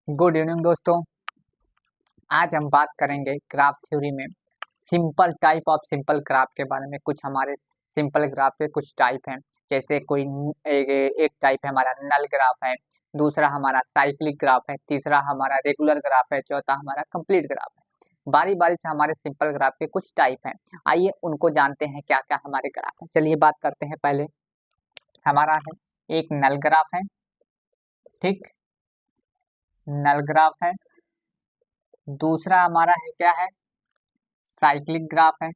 Good evening दोस्तों। आज हम बात करेंगे ग्राफ थ्योरी में simple type of simple graph के बारे में। कुछ हमारे सिंपल ग्राफ के कुछ टाइप हैं, जैसे कोई एक टाइप है हमारा नल ग्राफ है, दूसरा हमारा साइक्लिक ग्राफ है, तीसरा हमारा रेगुलर ग्राफ है, चौथा हमारा कंप्लीट ग्राफ है। बारी बारी से हमारे सिंपल ग्राफ के कुछ टाइप हैं, आइए उनको जानते हैं क्या क्या हमारे ग्राफ है। चलिए बात करते हैं। पहले हमारा है एक नल ग्राफ है, ठीक, नल ग्राफ है। दूसरा हमारा है क्या है, साइक्लिक ग्राफ है,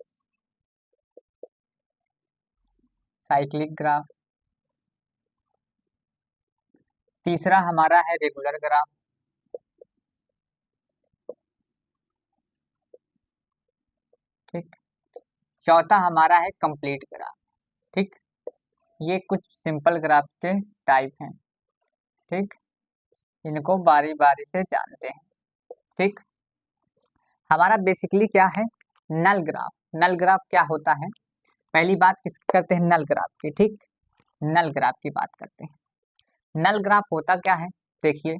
साइक्लिक ग्राफ। तीसरा हमारा है रेगुलर ग्राफ, ठीक। चौथा हमारा है कंप्लीट ग्राफ, ठीक। ये कुछ सिंपल ग्राफ के टाइप हैं, ठीक। इनको बारी बारी से जानते हैं, ठीक। हमारा बेसिकली क्या है, नल ग्राफ। नल ग्राफ क्या होता है, पहली बात किसकी करते हैं, नल ग्राफ की, ठीक। नल ग्राफ की बात करते हैं। नल ग्राफ होता क्या है, देखिए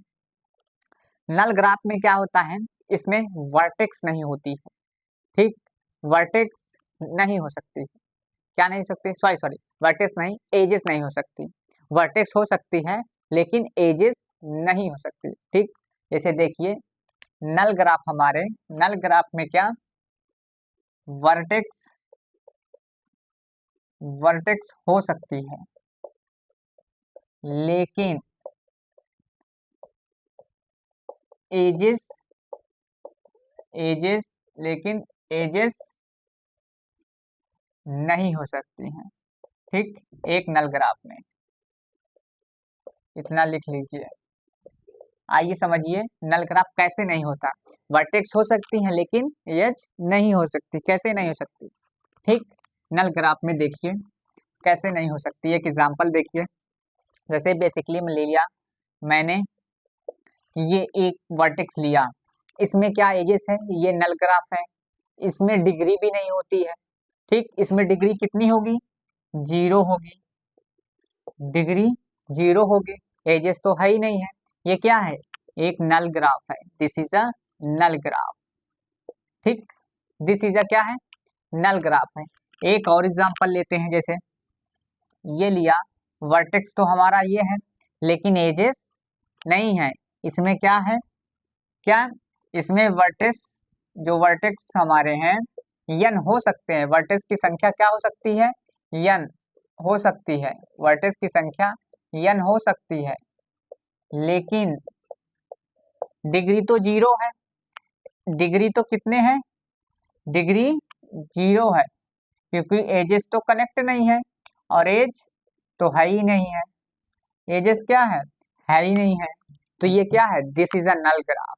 नल ग्राफ में क्या होता है, इसमें वर्टेक्स नहीं होती है, ठीक। वर्टेक्स नहीं हो सकती, क्या नहीं सकती, सॉरी सॉरी, वर्टेक्स नहीं, एजेस नहीं हो सकती। वर्टेक्स हो सकती है लेकिन एजेस नहीं हो सकती, ठीक। जैसे देखिए नल ग्राफ, हमारे नल ग्राफ में क्या वर्टेक्स वर्टेक्स हो सकती है लेकिन एजेस एजेस लेकिन एजेस नहीं हो सकती हैं, ठीक। एक नल ग्राफ में इतना लिख लीजिए। आइए समझिए नल ग्राफ कैसे नहीं होता। वर्टेक्स हो सकती हैं लेकिन एज नहीं हो सकती। कैसे नहीं हो सकती, ठीक। नल ग्राफ में देखिए कैसे नहीं हो सकती, एक एग्जांपल देखिए। जैसे बेसिकली मैं ले लिया, मैंने ये एक वर्टेक्स लिया, इसमें क्या एजेस है, ये नल ग्राफ है, इसमें डिग्री भी नहीं होती है, ठीक। इसमें डिग्री कितनी होगी, 0 होगी, डिग्री 0 होगी, एजेस तो है ही नहीं है। ये क्या है, एक नल ग्राफ है, this is a null graph, ठीक। दिस इज अ क्या है, नल ग्राफ है। एक और एग्जांपल लेते हैं, जैसे ये लिया, वर्टेक्स तो हमारा ये है लेकिन एजेस नहीं है। इसमें क्या है, क्या, इसमें वर्टेक्स, जो वर्टेक्स हमारे हैं यन हो सकते हैं। वर्टेक्स की संख्या क्या हो सकती है, यन हो सकती है, वर्टेक्स की संख्या यन हो सकती है लेकिन डिग्री तो 0 है। डिग्री तो कितने हैं, डिग्री 0 है क्योंकि एजेस तो कनेक्ट नहीं है और एज तो है ही नहीं है। एजेस क्या है ही नहीं है। तो ये क्या है, this is a null graph.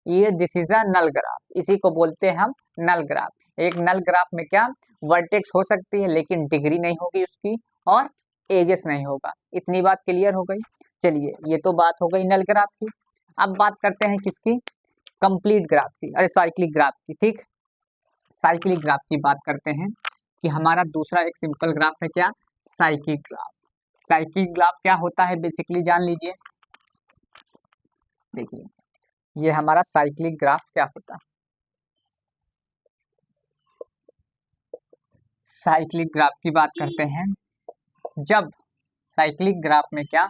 ये this is a null graph, इसी को बोलते हैं हम नल ग्राफ। एक नल ग्राफ में क्या वर्टेक्स हो सकती है लेकिन डिग्री नहीं होगी उसकी और एजेस नहीं होगा। इतनी बात क्लियर हो गई। चलिए ये तो बात हो गई नल ग्राफ की। अब बात करते हैं किसकी, कंप्लीट ग्राफ की, अरे साइक्लिक ग्राफ की, ठीक। साइक्लिक ग्राफ की बात करते हैं कि हमारा दूसरा एक सिंपल ग्राफ है क्या, साइक्लिक ग्राफ। साइक्लिक ग्राफ क्या होता है बेसिकली जान लीजिए। देखिए ये हमारा साइक्लिक ग्राफ क्या होता है। साइक्लिक ग्राफ की बात करते हैं, जब साइक्लिक ग्राफ में क्या,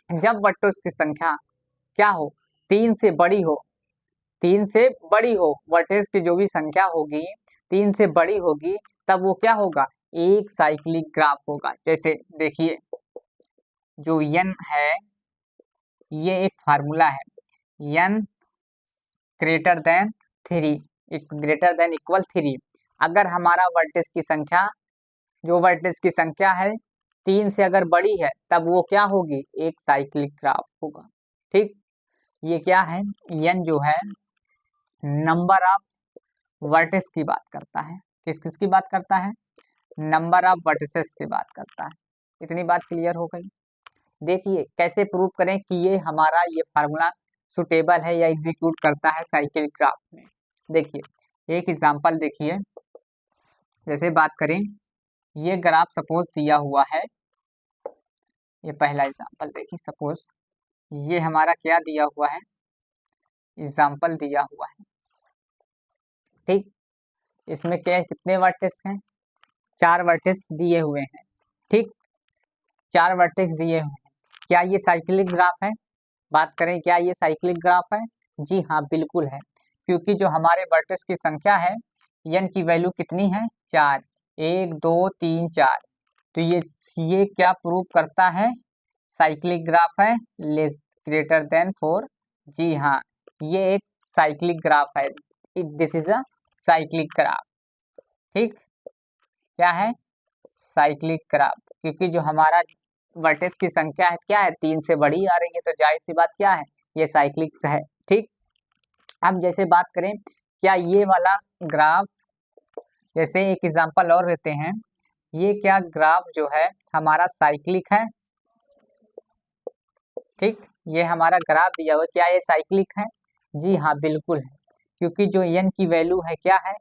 जब वर्टेक्स की संख्या क्या हो, 3 से बड़ी हो, 3 से बड़ी हो, वर्टेक्स की जो भी संख्या होगी 3 से बड़ी होगी, तब वो क्या होगा, एक साइक्लिक ग्राफ होगा। जैसे देखिए जो n है, ये एक फार्मूला है, n greater than 3, greater than equal 3। अगर हमारा वर्टेक्स की संख्या, जो वर्टेक्स की संख्या है 3 से अगर बड़ी है तब वो क्या होगी, एक साइक्लिक ग्राफ होगा, ठीक। ये क्या है, n जो है नंबर ऑफ वर्टेक्स की बात करता है। किस किस की बात करता है, नंबर ऑफ वर्टिसेस की बात करता है। इतनी बात क्लियर हो गई। देखिए कैसे प्रूव करें कि ये हमारा ये फार्मूला सुटेबल है या एग्जीक्यूट करता है साइक्लिक ग्राफ में। देखिए एक एग्जांपल देखिए, जैसे बात करें, ये ग्राफ सपोज दिया हुआ है, ये पहला एग्जांपल देखिए, सपोज ये हमारा क्या दिया हुआ है, एग्जाम्पल दिया हुआ है। ठीक, इसमें क्या कितने वर्टेक्स हैं, 4 वर्टेक्स दिए हुए हैं। ठीक, 4 वर्टेक्स दिए हुए हैं। क्या ये साइक्लिक ग्राफ है? बात करें क्या ये साइक्लिक ग्राफ है? जी हाँ, बिल्कुल है, क्योंकि जो हमारे वर्टेक्स की संख्या है, n की वैल्यू कितनी है, 4, 1 2 3 4। तो ये क्या प्रूव करता है, साइक्लिक ग्राफ है, लेस ग्रेटर देन 4। जी हाँ, ये एक साइक्लिक ग्राफ है, this is a cyclic graph. ठीक, क्या है, साइक्लिक ग्राफ, क्योंकि जो हमारा वर्टेक्स की संख्या है क्या है, 3 से बड़ी आ रही है, तो जाहिर सी बात क्या है, ये साइक्लिक है। ठीक, अब जैसे बात करें, क्या ये वाला ग्राफ, जैसे एक एग्जांपल और लेते हैं, ये क्या ग्राफ जो है हमारा साइक्लिक है? ठीक, ये हमारा ग्राफ दिया हुआ, क्या ये साइक्लिक है? जी हाँ, बिल्कुल है, क्योंकि जो n की वैल्यू है क्या है,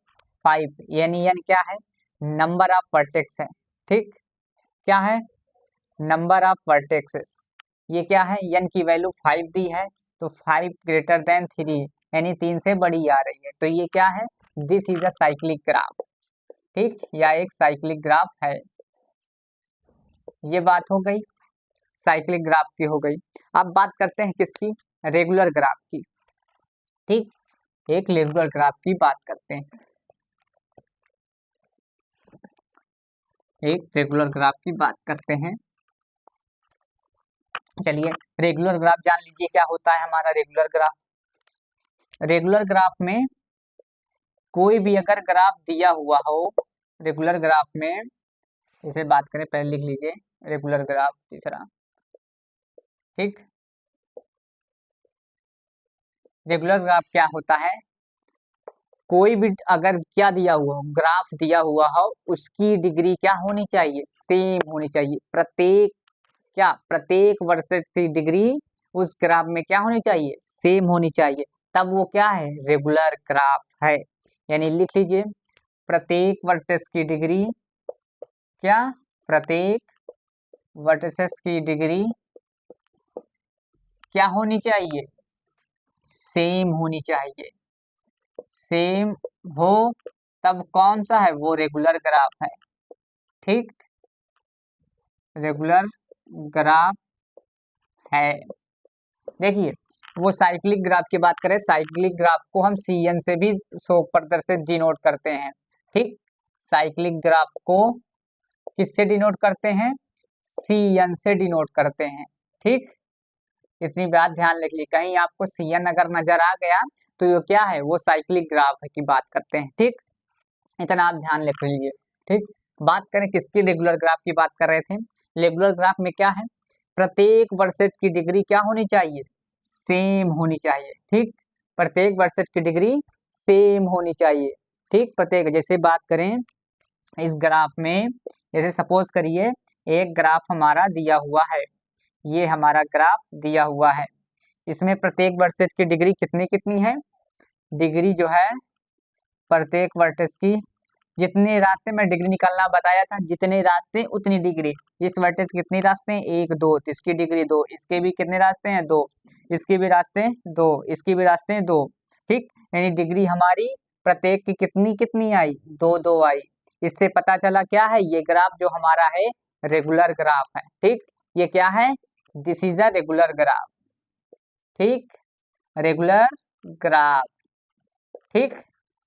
5, यानी n क्या है, नंबर ऑफ वर्टेक्स है। ठीक, क्या है, नंबर ऑफ वर्टेक्सेस। ये क्या है, n की वैल्यू 5 दी है, तो 5 ग्रेटर देन 3, यानी 3 से बड़ी आ रही है, तो ये क्या है, this is a cyclic graph. ठीक, या एक साइक्लिक ग्राफ है। ये बात हो गई, साइक्लिक ग्राफ की हो गई। अब बात करते हैं किसकी, रेगुलर ग्राफ की। ठीक, एक रेगुलर ग्राफ की बात करते हैं, एक रेगुलर ग्राफ की बात करते हैं। चलिए, रेगुलर ग्राफ जान लीजिए क्या होता है हमारा रेगुलर ग्राफ। रेगुलर ग्राफ में कोई भी अगर ग्राफ दिया हुआ हो, रेगुलर ग्राफ में, इसे बात करें, पहले लिख लीजिए रेगुलर ग्राफ तीसरा। ठीक, रेगुलर ग्राफ क्या होता है, कोई भी अगर क्या दिया हुआ हो, ग्राफ दिया हुआ हो, उसकी डिग्री क्या होनी चाहिए, सेम होनी चाहिए। प्रत्येक क्या, प्रत्येक वर्टेक्स की डिग्री उस ग्राफ में क्या होनी चाहिए, सेम होनी चाहिए, तब वो क्या है, रेगुलर ग्राफ है। यानी लिख लीजिए, प्रत्येक वर्टेक्स की डिग्री क्या, प्रत्येक वर्टेक्स की डिग्री क्या होनी चाहिए, सेम होनी चाहिए। सेम हो तब कौन सा है, वो रेगुलर ग्राफ है। ठीक, रेगुलर ग्राफ है। देखिए, वो साइक्लिक ग्राफ की बात करें, साइक्लिक ग्राफ को हम CN से भी शो प्रदर्शित डिनोट करते हैं। ठीक, साइक्लिक ग्राफ को किससे डिनोट करते हैं, CN से डिनोट करते हैं। ठीक, इतनी बात ध्यान रख ली, कहीं आपको CN अगर नजर आ गया तो ये क्या है, वो साइक्लिक ग्राफ है की बात करते हैं। ठीक, इतना आप ध्यान रख लीजिए। ठीक, बात करें किसकी, रेगुलर ग्राफ की बात कर रहे थे। रेगुलर ग्राफ में क्या है, प्रत्येक वर्टेक्स की डिग्री क्या होनी चाहिए, सेम होनी चाहिए। ठीक, प्रत्येक वर्टेक्स की डिग्री सेम होनी चाहिए। ठीक, प्रत्येक, जैसे बात करें इस ग्राफ में, जैसे सपोज करिए एक ग्राफ हमारा दिया हुआ है, ये हमारा ग्राफ दिया हुआ है, इसमें प्रत्येक वर्टेक्स की डिग्री कितनी कितनी है, डिग्री जो है प्रत्येक वर्टेक्स की, जितने रास्ते में डिग्री निकालना बताया था, जितने रास्ते उतनी डिग्री। इस वर्टेक्स कितने रास्ते हैं, 1 2, तो इसकी डिग्री 2, इसके भी कितने रास्ते हैं, 2, इसके भी रास्ते 2, इसके भी रास्ते 2। ठीक, यानी डिग्री हमारी प्रत्येक की कितनी कितनी आई, 2 2 आई। इससे पता चला क्या है, ये ग्राफ जो हमारा है रेगुलर ग्राफ है। ठीक, ये क्या है, this is a regular graph. ठीक, रेगुलर ग्राफ। ठीक,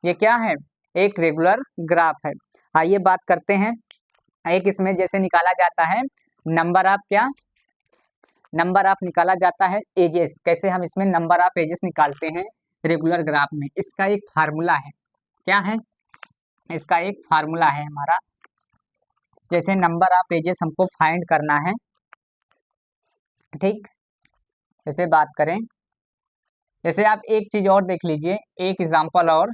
ये क्या है, एक रेगुलर ग्राफ है। आइए बात करते हैं, एक इसमें जैसे निकाला जाता है नंबर ऑफ क्या, नंबर ऑफ निकाला जाता है एजेस, कैसे हम इसमें नंबर ऑफ एजेस निकालते हैं रेगुलर ग्राफ में, इसका एक फार्मूला है। क्या है, इसका एक फार्मूला है हमारा, जैसे नंबर ऑफ एजेस हमको फाइंड करना है। ठीक, जैसे बात करें, जैसे आप एक चीज और देख लीजिए, एक एग्जांपल और,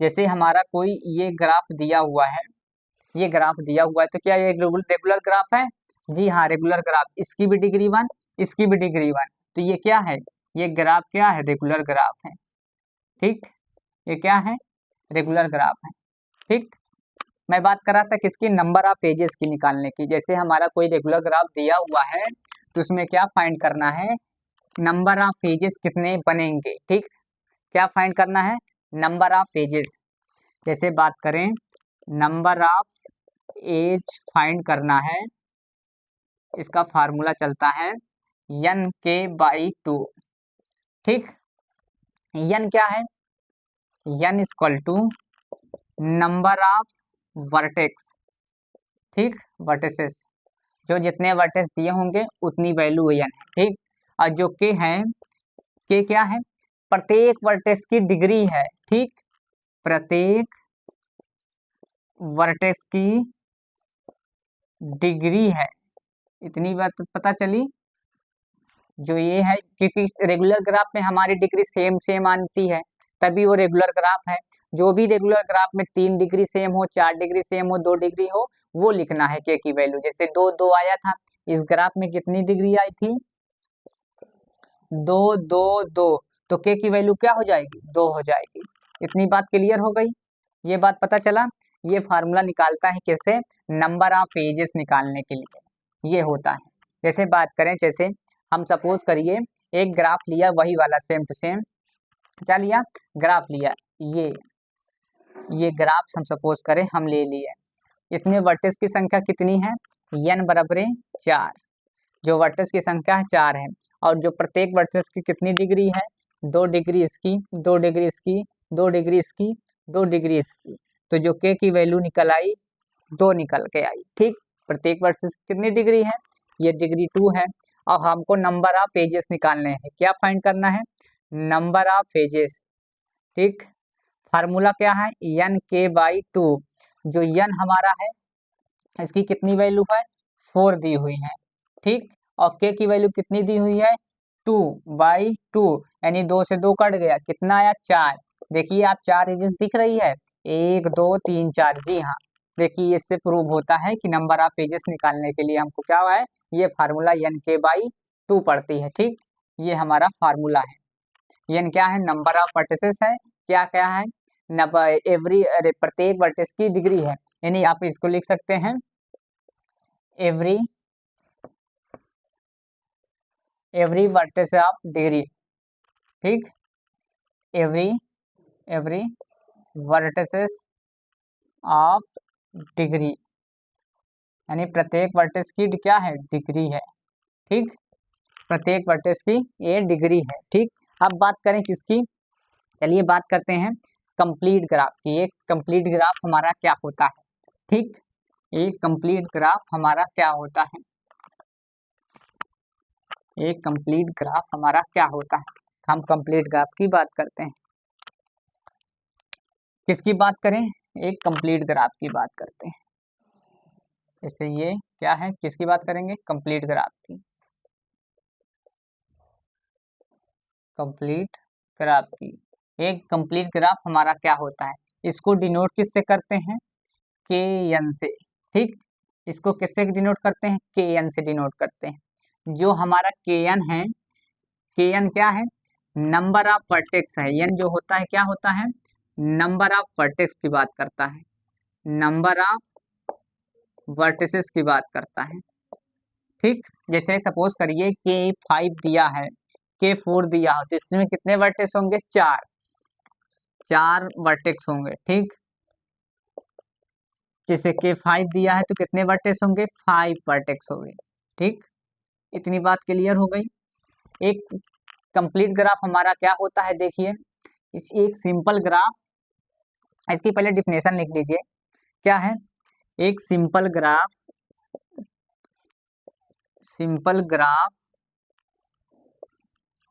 जैसे हमारा कोई ये ग्राफ दिया हुआ है, ये ग्राफ दिया हुआ है, तो क्या ये रेगुलर ग्राफ है, जी हाँ, रेगुलर ग्राफ, इसकी भी डिग्री 1, इसकी भी डिग्री 1, तो ये क्या है, ये ग्राफ क्या है, रेगुलर ग्राफ है। ठीक, ये क्या है, रेगुलर ग्राफ है। ठीक, मैं बात कर रहा था किसकी, नंबर ऑफ एजेस की निकालने की। जैसे हमारा कोई रेगुलर ग्राफ दिया हुआ है तो उसमें क्या फाइंड करना है, नंबर ऑफ एजेस कितने बनेंगे। ठीक, क्या फाइंड करना है, नंबर ऑफ एजेस। जैसे बात करें नंबर ऑफ एज फाइंड करना है, इसका फार्मूला चलता है n k बाई 2। ठीक, n क्या है, n equal to number of vertex. ठीक, वर्टेसेस, जो जितने वर्टेक्स दिए होंगे उतनी वैल्यू n है। ठीक, और जो k है, k क्या है, प्रत्येक वर्टेक्स की डिग्री है। ठीक, प्रत्येक वर्टेक्स की डिग्री है, इतनी बात पता चली। जो ये है, क्योंकि रेगुलर ग्राफ में हमारी डिग्री सेम सेम आती है तभी वो रेगुलर ग्राफ है। जो भी रेगुलर ग्राफ में 3 डिग्री सेम हो, 4 डिग्री सेम हो, 2 डिग्री हो, वो लिखना है के की वैल्यू। जैसे 2 2 आया था, इस ग्राफ में कितनी डिग्री आई थी, 2 2 2, तो के की वैल्यू क्या हो जाएगी, 2 हो जाएगी। इतनी बात क्लियर हो गई, ये बात पता चला। ये फार्मूला निकालता है कैसे, नंबर ऑफ एजेस निकालने के लिए ये होता है। जैसे बात करें, जैसे हम सपोज करिए एक ग्राफ लिया, वही वाला सेम टू सेम, क्या लिया, ग्राफ लिया, ये ग्राफ हम सपोज करें हम ले लिए, इसमें वर्टेक्स की संख्या कितनी है, n बराबर 4, जो वर्टेक्स की संख्या है 4 है, और जो प्रत्येक वर्टेक्स की कितनी डिग्री है, 2 डिग्री इसकी, 2 डिग्री इसकी, 2 डिग्री इसकी, 2 डिग्री इसकी, तो जो k की वैल्यू निकल आई 2 निकल के आई। ठीक, प्रत्येक वर्टेक्स की कितनी डिग्री है, ये डिग्री 2 है, और हमको नंबर ऑफ एजेस निकालने हैं। क्या फाइंड करना है, नंबर ऑफ एजेस। ठीक, फार्मूला क्या है, n k बाई 2, जो n हमारा है इसकी कितनी वैल्यू है, 4 दी हुई है। ठीक, और k की वैल्यू कितनी दी हुई है, 2 बाई 2, यानी 2 से 2 कट गया, कितना आया 4। देखिए आप 4 एजेस दिख रही है, 1 2 3 4, जी हाँ। देखिए इससे प्रूव होता है कि नंबर ऑफ एजेस निकालने के लिए हमको क्या हुआ है, ये फार्मूला n k बाई 2 पड़ती है। ठीक, ये हमारा फार्मूला है। n क्या है, नंबर ऑफ वर्टिसेस है, क्या क्या है, एवरी, अरे प्रत्येक वर्टिस की डिग्री है, यानी आप इसको लिख सकते हैं एवरी वर्टिस ऑफ डिग्री। ठीक, एवरी वर्टिसेस ऑफ डिग्री, यानी प्रत्येक वर्टिस की क्या है, डिग्री है। ठीक, प्रत्येक वर्टिस की ये डिग्री है। ठीक, अब बात करें किसकी, चलिए बात करते हैं कंप्लीट ग्राफ की। एक कंप्लीट ग्राफ हमारा क्या होता है। ठीक, एक कंप्लीट ग्राफ हमारा क्या होता है, एक कंप्लीट ग्राफ हमारा क्या होता है, हम कंप्लीट ग्राफ की बात करते हैं। किसकी बात करें, एक कंप्लीट ग्राफ की बात करते हैं। जैसे ये क्या है, किसकी बात करेंगे, कंप्लीट ग्राफ की। कंप्लीट ग्राफ की, एक कंप्लीट ग्राफ हमारा क्या होता है, इसको डिनोट किससे करते हैं, के एन से। ठीक, इसको किससे डिनोट करते हैं, के एन से डिनोट करते हैं। जो हमारा के एन है, के एन क्या है, नंबर ऑफ वर्टेक्स है। एन जो होता है क्या होता है, नंबर ऑफ वर्टेक्स की बात करता है, नंबर ऑफ वर्टिसेस की बात करता है। ठीक, जैसे सपोज करिए के 5 दिया है, के 4 दिया हो, तो इसमें कितने वर्टेक्स होंगे, 4 वर्टेक्स होंगे। ठीक, जैसे के 5 दिया है तो कितने वर्टेक्स होंगे, 5 वर्टेक्स होंगे। ठीक, इतनी बात क्लियर हो गई। एक कंप्लीट ग्राफ हमारा क्या होता है, देखिए इस एक सिंपल ग्राफ, इसकी पहले डिफिनेशन लिख लीजिए, क्या है, एक सिंपल ग्राफ, सिंपल ग्राफ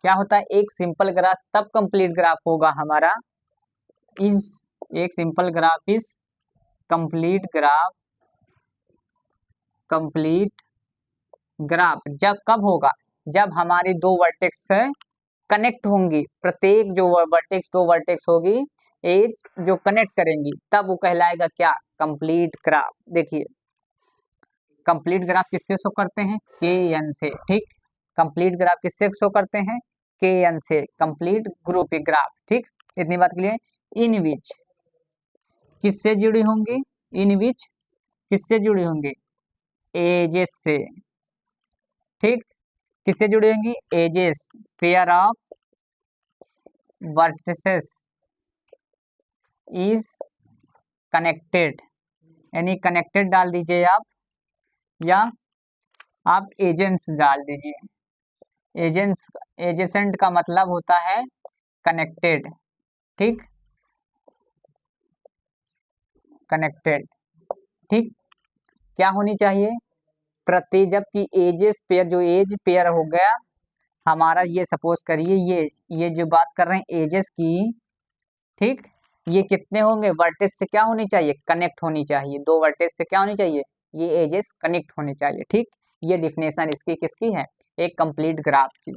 क्या होता है, एक सिंपल ग्राफ तब कंप्लीट ग्राफ होगा हमारा, इज एक simple graph is complete graph, complete graph जब कब होगा, जब हमारी 2 वर्टेक्स कनेक्ट होंगी, प्रत्येक जो वर्टेक्स 2 वर्टेक्स होगी, एज जो कनेक्ट करेंगी, तब वो कहलाएगा क्या, कंप्लीट ग्राफ। देखिए कंप्लीट ग्राफ किससे शो करते हैं, के एन से। ठीक, कंप्लीट ग्राफ किससे शो करते हैं, के एन से, कंप्लीट ग्रुप ग्राफ। ठीक, इतनी बात के लिए इन विच किससे जुड़ी होंगी, इन विच किससे जुड़ी होंगी, एजेस से। ठीक, किससे जुड़ी होंगी, edges, pair of vertices is connected, यानी कनेक्टेड डाल दीजिए आप, या आप एजेंट्स डाल दीजिए। एजेंट्स, एजेसेंट का मतलब होता है कनेक्टेड, ठीक, कनेक्टेड, ठीक। क्या होनी चाहिए, प्रति, जबकि एजेस पेयर, जो एज पेयर हो गया हमारा, ये सपोज करिए ये जो बात कर रहे हैं एजेस की, ठीक, ये कितने होंगे, वर्टेक्स से क्या होनी चाहिए, कनेक्ट होनी चाहिए, दो वर्टेक्स से क्या होनी चाहिए, ये एजेस कनेक्ट होने चाहिए, ठीक। ये डिफिनेशन इसकी किसकी है, एक कंप्लीट ग्राफ की,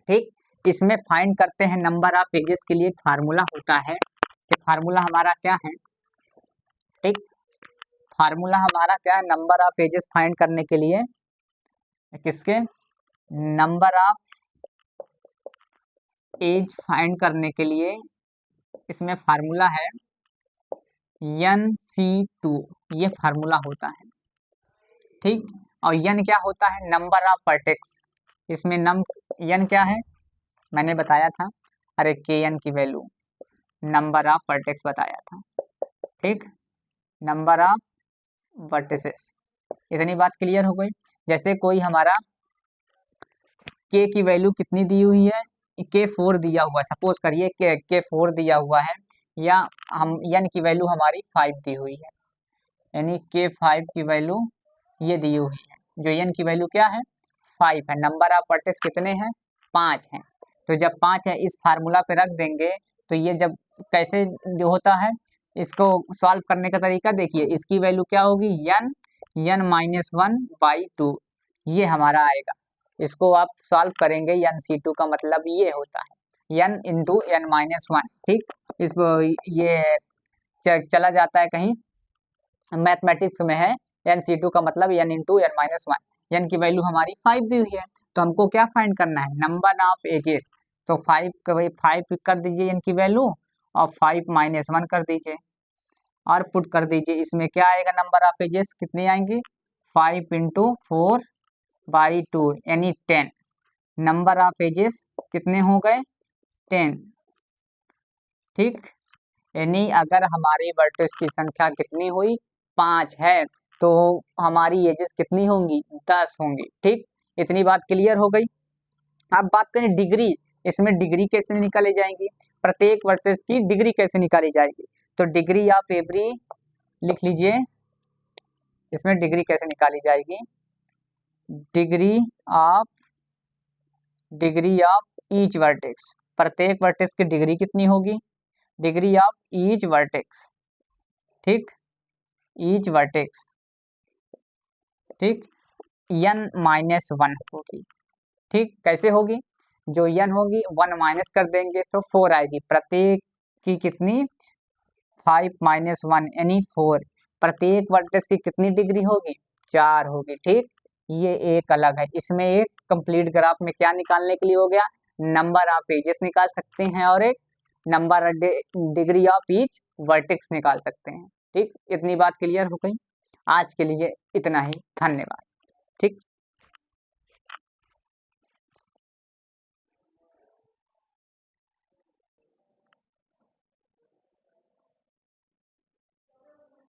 ठीक। इसमें फाइंड करते हैं नंबर ऑफ एजेस के लिए फार्मूला होता है, कि फार्मूला हमारा क्या है, ठीक, फार्मूला हमारा क्या है, नंबर ऑफ एजेस फाइंड करने के लिए, किसके, नंबर ऑफ एज फाइंड करने के लिए इसमें फार्मूला है NC2, ये फार्मूला होता है, ठीक। और n क्या होता है, नंबर ऑफ वर्टेक्स, इसमें n क्या है, मैंने बताया था, अरे kn की वैल्यू, नंबर ऑफ वर्टेक्स बताया था, ठीक, नंबर ऑफ वर्टिसेस। इतनी बात क्लियर हो गई। जैसे कोई हमारा k की वैल्यू कितनी दी हुई है, k4 दिया हुआ है, सपोज करिए k4 दिया हुआ है, या हम n की वैल्यू हमारी 5 दी हुई है, यानी k5 की वैल्यू ये दी हुई है, जो n की वैल्यू क्या है, 5 है, नंबर ऑफ वर्टेक्स कितने हैं, 5 हैं। तो जब 5 है इस फार्मूला पे रख देंगे, तो ये जब कैसे जो होता है, इसको सॉल्व करने का तरीका देखिए, इसकी वैल्यू क्या होगी, n-1/2, ये हमारा आएगा, इसको आप सॉल्व करेंगे, NC2 का मतलब ये होता है n इंटू n-1, ठीक। इस ये चला जाता है कहीं, मैथमेटिक्स में है, NC2 का मतलब n इंटू n-1, n की वैल्यू हमारी 5 दी हुई है, तो हमको क्या फाइंड करना है, नंबर ऑफ एजेस, तो 5 कर दीजिए n की वैल्यू, और 5-1 कर दीजिए, और पुट कर दीजिए, इसमें क्या आएगा, नंबर ऑफ एजेस कितनी आएंगी, 5 इंटू 4/2 यानी 10, नंबर ऑफ एजेस कितने हो गए, 10, ठीक। यानी अगर हमारी वर्टेक्स की संख्या कितनी हुई, 5 है, तो हमारी एजेस कितनी होंगी, 10 होंगी, ठीक। इतनी बात क्लियर हो गई। अब बात करें डिग्री, इसमें डिग्री कैसे निकाली जाएंगी, प्रत्येक वर्टेक्स की डिग्री कैसे निकाली जाएगी, तो डिग्री ऑफ एवरी लिख लीजिए, इसमें डिग्री कैसे निकाली जाएगी, डिग्री ऑफ ईच वर्टेक्स, प्रत्येक वर्टेक्स की डिग्री कितनी होगी, डिग्री ऑफ ईच वर्टेक्स, ठीक, ईच वर्टेक्स, ठीक, n-1 होगी, ठीक। कैसे होगी, जो n होगी 1 माइनस कर देंगे तो 4 आएगी, प्रत्येक की कितनी, 5-1 यानी 4, प्रत्येक वर्टेक्स की कितनी डिग्री होगी, 4 होगी, ठीक। ये एक अलग है, इसमें एक कंप्लीट ग्राफ में क्या निकालने के लिए हो गया, नंबर ऑफ एजेस निकाल सकते हैं, और एक number degree of each vertex निकाल सकते हैं, ठीक। इतनी बात क्लियर हो गई, आज के लिए इतना ही, धन्यवाद, ठीक।